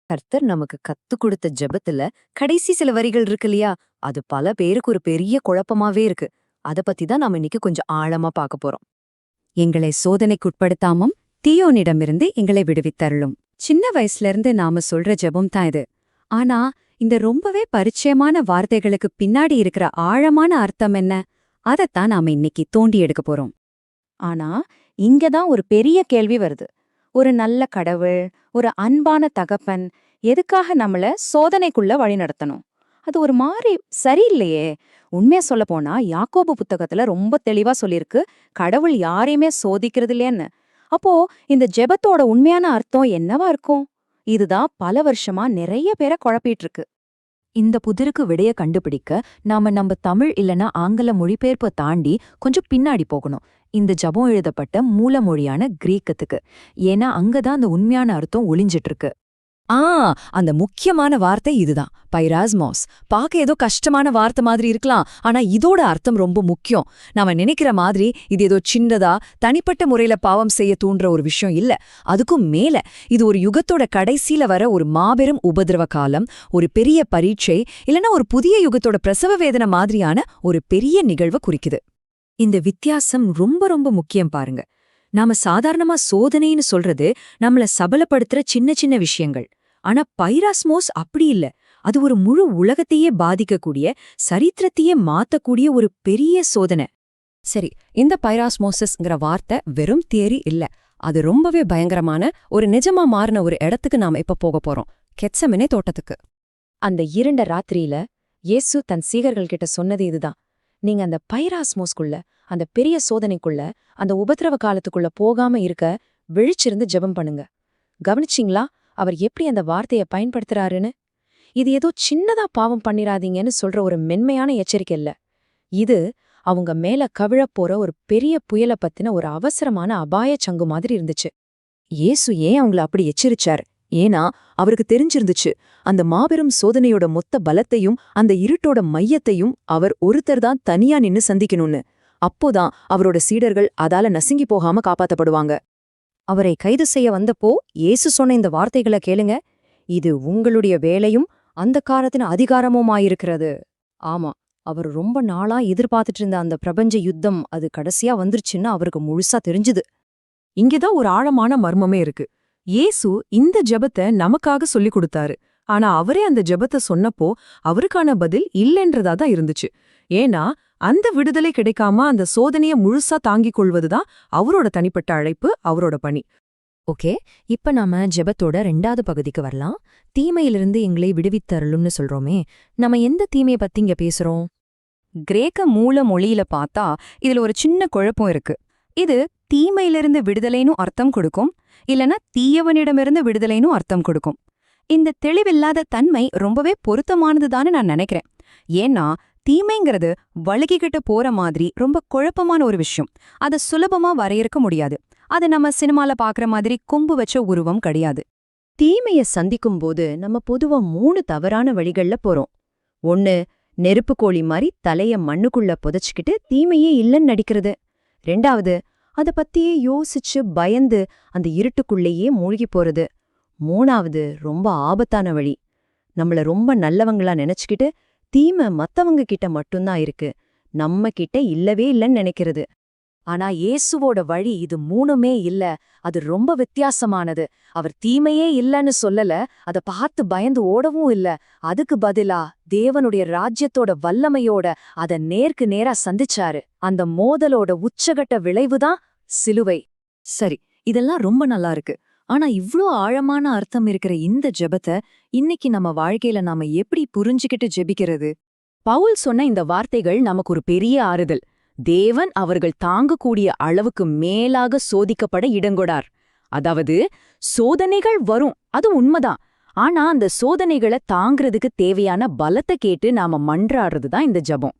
கர்த்தர் நமக்கு கத்து கொடுத்த ஜெபத்துல கடைசி சில வரிகள் இருக்கு இல்லையா, அது பல பேருக்கு ஒரு பெரிய குழப்பமாவே இருக்கு. அத பத்தி தான் நாம இன்னைக்கு கொஞ்சம் ஆழமா பார்க்க போறோம். எங்களை சோதனைக்குட்படுத்தாமம் தீயோனிடமிருந்து எங்களை விடுவித்தருளும். சின்ன வயசுல இருந்து நாம சொல்ற ஜெபம் தான் இது. ஆனா இந்த ரொம்பவே பரிச்சயமான வார்த்தைகளுக்கு பின்னாடி இருக்கிற ஆழமான அர்த்தம் என்ன, அதத்தான் நாம இன்னைக்கு தோண்டி எடுக்க போறோம். ஆனா இங்கதான் ஒரு பெரிய கேள்வி வருது. ஒரு நல்ல கடவுள், ஒரு அன்பான தகப்பன் எதுக்காக நம்மள சோதனைக்குள்ள வழிநடத்தணும்? அது ஒரு மாதிரி சரியில்லையே. உண்மையா சொல்ல போனா யாக்கோபு புத்தகத்துல ரொம்ப தெளிவா சொல்லிருக்கு, கடவுள் யாரையுமே சோதிக்கிறது இல்லையன்னு. அப்போ இந்த ஜெபத்தோட உண்மையான அர்த்தம் என்னவா இருக்கும்? இதுதான் பல வருஷமா நிறைய பேரை குழப்பிட்டு இருக்கு. இந்த புதிருக்கு விடைய கண்டுபிடிக்க நாம நம்ம தமிழ் இல்லனா ஆங்கில மொழிபெயர்ப்பை தாண்டி கொஞ்சம் பின்னாடி போகணும். இந்த ஜபம் எழுதப்பட்ட மூல மொழியான கிரீக்கத்துக்கு. ஏன்னா அங்கதான் அந்த உண்மையான அர்த்தம் ஒளிஞ்சிட்டு இருக்கு. அந்த முக்கியமான வார்த்தை இதுதான், பைராஸ்மோஸ். பார்க்க ஏதோ கஷ்டமான வார்த்தை மாதிரி இருக்கலாம், ஆனா இதோட அர்த்தம் ரொம்ப முக்கியம். நாம நினைக்கிற மாதிரி இது ஏதோ சின்னதா தனிப்பட்ட முறையில பாவம் செய்ய தூண்டுற ஒரு விஷயம் இல்ல. அதுக்கும் மேல இது ஒரு யுகத்தோட கடைசியில வர ஒரு மாபெரும் உபதிரவ காலம், ஒரு பெரிய பரீட்சை, இல்லனா ஒரு புதிய யுகத்தோட பிரசவ வேதனை மாதிரியான ஒரு பெரிய நிகழ்வை குறிக்குது. இந்த வித்தியாசம் ரொம்ப ரொம்ப முக்கியம் பாருங்க. நாம சாதாரணமா சோதனைன்னு சொல்றது நம்மள சபலப்படுத்துற சின்ன சின்ன விஷயங்கள். ஆனா பைராஸ்மோஸ் அப்படி இல்ல. அது ஒரு முழு உலகத்தையே பாதிக்கக்கூடிய, சரித்திரத்தையே மாத்தக்கூடிய ஒரு பெரிய சோதனை. சரி, இந்த பைராஸ்மோசிஸ்ங்கிற வார்த்தை வெறும் தியரி இல்ல. அது ரொம்பவே பயங்கரமான ஒரு நிஜமா மாறின ஒரு இடத்துக்கு நாம இப்ப போக போறோம். கெத்செமனே தோட்டத்துக்கு. அந்த இருண்ட ராத்திரியில இயேசு தன் சீகர்கள் கிட்ட சொன்னது இதுதான். நீங்க அந்த பைராஸ்மோஸ்குள்ள, அந்த பெரிய சோதனைக்குள்ள, அந்த உபத்திரவ காலத்துக்குள்ள போகாம இருக்க விழிச்சிருந்து ஜெபம் பண்ணுங்க. கவனிச்சிங்களா அவர் எப்படி அந்த வார்த்தைய பயன்படுத்துறாருன்னு? இது ஏதோ சின்னதா பாவம் பண்ணிராதீங்கன்னு சொல்ற ஒரு மென்மையான எச்சரிக்கை இல்ல. இது அவங்க மேல கவிழப் போற ஒரு பெரிய புயல பத்தின ஒரு அவசரமான அபாய சங்கு மாதிரி இருந்துச்சு. இயேசு ஏன் அவங்கள அப்படி எச்சரிச்சார்? ஏன்னா அவருக்கு தெரிஞ்சிருந்துச்சு, அந்த மாபெரும் சோதனையோட மொத்த பலத்தையும் அந்த இருட்டோட மையத்தையும் அவர் ஒருத்தர் தான் தனியா நின்னு சந்திக்கணும்னு. அப்போதான் அவரோட சீடர்கள் அதால நசுங்கி போகாம காப்பாத்தப்படுவாங்க. அவரை கைது செய்ய வந்தப்போ இயேசு சொன்ன இந்த வார்த்தைகளை கேளுங்க. இது உங்களுடைய வேலையும் அந்த காலத்தின் அதிகாரமுமாயிருக்கிறது. ஆமா, அவர் ரொம்ப நாளா எதிர்பார்த்துட்டு இருந்த அந்த பிரபஞ்ச யுத்தம் அது கடைசியா வந்துருச்சுன்னு அவருக்கு முழுசா தெரிஞ்சுது. இங்கதான் ஒரு ஆழமான மர்மமே இருக்கு. இயேசு இந்த ஜெபத்தை நமக்காக சொல்லிக் கொடுத்தாரு. ஆனா அவரே அந்த ஜெபத்தை சொன்னப்போ அவருக்கான பதில் இல்லைன்றதா தான் இருந்துச்சு. ஏன்னா அந்த விடுதலை கிடைக்காம அந்த சோதனைய முழுசா தாங்கிக் கொள்வதுதான் அவரோட தனிப்பட்ட அழைப்பு, அவரோட பணி. ஓகே, இப்ப நாம ஜெபத்தோட 2வது பகுதிக்கு வரலாம். தீமையிலிருந்து எங்களை விடுவித்தருளும்னு சொல்றோமே, நம்ம எந்த தீமையை பத்தி இங்க பேசுறோம்? கிரேக்க மூல மொழியில பார்த்தா இதுல ஒரு சின்ன குழப்பம் இருக்கு. இது தீமையிலிருந்து விடுதலைன்னு அர்த்தம் கொடுக்கும், இல்லனா தீயவனிடமிருந்து விடுதலைன்னு அர்த்தம் கொடுக்கும். இந்த தெளிவில்லாத தன்மை ரொம்பவே பொருத்தமானதுதான்னு நான் நினைக்கிறேன். ஏன்னா தீமைங்கிறது வழுகிக்கிட்டு போற மாதிரி ரொம்ப குழப்பமான ஒரு விஷயம். அதை சுலபமா வரையறுக்க முடியாது. அது நம்ம சினிமால பாக்குற மாதிரி கொம்பு வச்ச உருவம் கிடையாது. தீமைய சந்திக்கும் போது நம்ம பொதுவா 3 தவறான வழிகள்ல போறோம். 1, நெருப்பு கோழி மாதிரி தலைய மண்ணுக்குள்ள புதைச்சுக்கிட்டு தீமையே இல்லைன்னு நடிக்கிறது. 2வது, அத பத்தியே யோசிச்சு பயந்து அந்த இருட்டுக்குள்ளேயே மூழ்கி போறது. 3வது, ரொம்ப ஆபத்தான வழி, நம்மள ரொம்ப நல்லவங்களா நினைச்சுக்கிட்டு தீமை மத்தவங்க கிட்ட மட்டும்தான் இருக்கு, நம்ம கிட்ட இல்லவே இல்லைன்னு நினைக்கிறது. ஆனா இயேசுவோட வழி இது 3மே இல்ல. அது ரொம்ப வித்தியாசமானது. அவர் தீமையே இல்லன்னு சொல்லல, அத பார்த்து பயந்து ஓடவும் இல்ல. அதுக்கு பதிலா தேவனுடைய ராஜ்யத்தோட வல்லமையோட அத நேருக்கு நேரா சந்திச்சாரு. அந்த மோதலோட உச்சகட்ட விளைவுதான் சிலுவை. சரி, இதெல்லாம் ரொம்ப நல்லா இருக்கு. ஆனா இவ்ளோ ஆழமான அர்த்தம் இருக்கிற இந்த ஜெபத்தை இன்னைக்கு நம்ம வாழ்க்கையில நாம எப்படி புரிஞ்சுக்கிட்டு ஜெபிக்கிறது? பவுல் சொன்ன இந்த வார்த்தைகள் நமக்கு ஒரு பெரிய ஆறுதல். தேவன் அவர்கள் தாங்கக்கூடிய அளவுக்கு மேலாக சோதிக்கப்பட இடங்கொடார். அதாவது சோதனைகள் வரும், அது உண்மைதான். ஆனா அந்த சோதனைகளை தாங்கிறதுக்கு தேவையான பலத்தை கேட்டு நாம மன்றாடுறதுதான் இந்த ஜெபம்.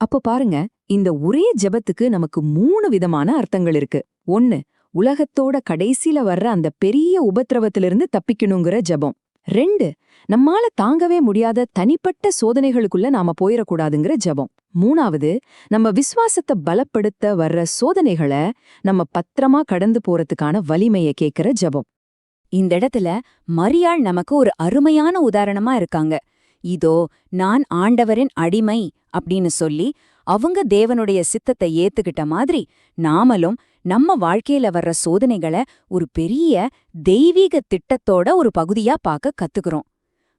அப்போ பாருங்க, இந்த ஒரே ஜெபத்துக்கு நமக்கு 3 விதமான அர்த்தங்கள் இருக்கு. 1, உலகத்தோட கடைசியில வர்ற அந்த பெரிய உபத்திரவத்திலிருந்து தப்பிக்கணுங்கிற ஜெபம். 2, நம்மால தாங்கவே முடியாத தனிப்பட்ட சோதனைகளுக்குள்ள நாம போயிடக்கூடாதுங்கிற ஜெபம். 3வது, நம்ம விசுவாசத்தை பலப்படுத்த வர்ற சோதனைகளை நம்ம பத்திரமா கடந்து போறதுக்கான வலிமையை கேட்கிற ஜெபம். இந்த இடத்துல மரியாள் நமக்கு ஒரு அருமையான உதாரணமா இருக்காங்க. இதோ நான் ஆண்டவரின் அடிமை அப்படின்னு சொல்லி அவங்க தேவனுடைய சித்தத்தை ஏத்துக்கிட்ட மாதிரி நாமளும் நம்ம வாழ்க்கையில வர்ற சோதனைகளை ஒரு பெரிய தெய்வீக திட்டத்தோட ஒரு பகுதியா பார்க்க கத்துக்கிறோம்.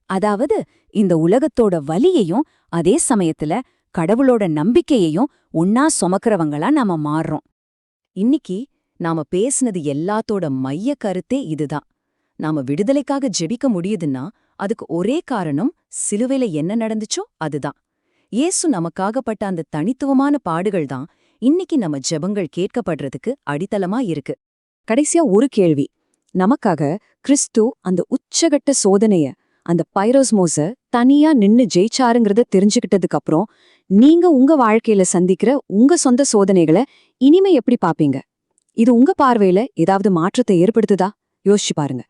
அதாவது இந்த உலகத்தோட வலியையும் அதே சமயத்துல கடவுளோட நம்பிக்கையையும் ஒன்னா சுமக்கிறவங்களா நாம மாறுறோம். இன்னைக்கு நாம பேசுனது எல்லாத்தோட மைய கருத்தே இதுதான். நாம விடுதலைக்காக ஜெபிக்க முடியுதுன்னா அதுக்கு ஒரே காரணம் சிலுவையில என்ன நடந்துச்சோ அதுதான். இயேசு நமக்காகப்பட்ட அந்த தனித்துவமான பாடுகள் தான் இன்னைக்கு நம்ம ஜெபங்கள் கேட்கப்படுறதுக்கு அடித்தளமா இருக்கு. கடைசியா ஒரு கேள்வி. நமக்காக கிறிஸ்து அந்த உச்சகட்ட சோதனைய, அந்த பைரோஸ்மோஸ தனியா நின்னு ஜெயிச்சாருங்கிறத தெரிஞ்சுக்கிட்டதுக்கு அப்புறம் நீங்க உங்க வாழ்க்கையில சந்திக்கிற உங்க சொந்த சோதனைகளை இனிமே எப்படி பாப்பீங்க? இது உங்க பார்வையில ஏதாவது மாற்றத்தை ஏற்படுத்துதா? யோசிச்சு பாருங்க.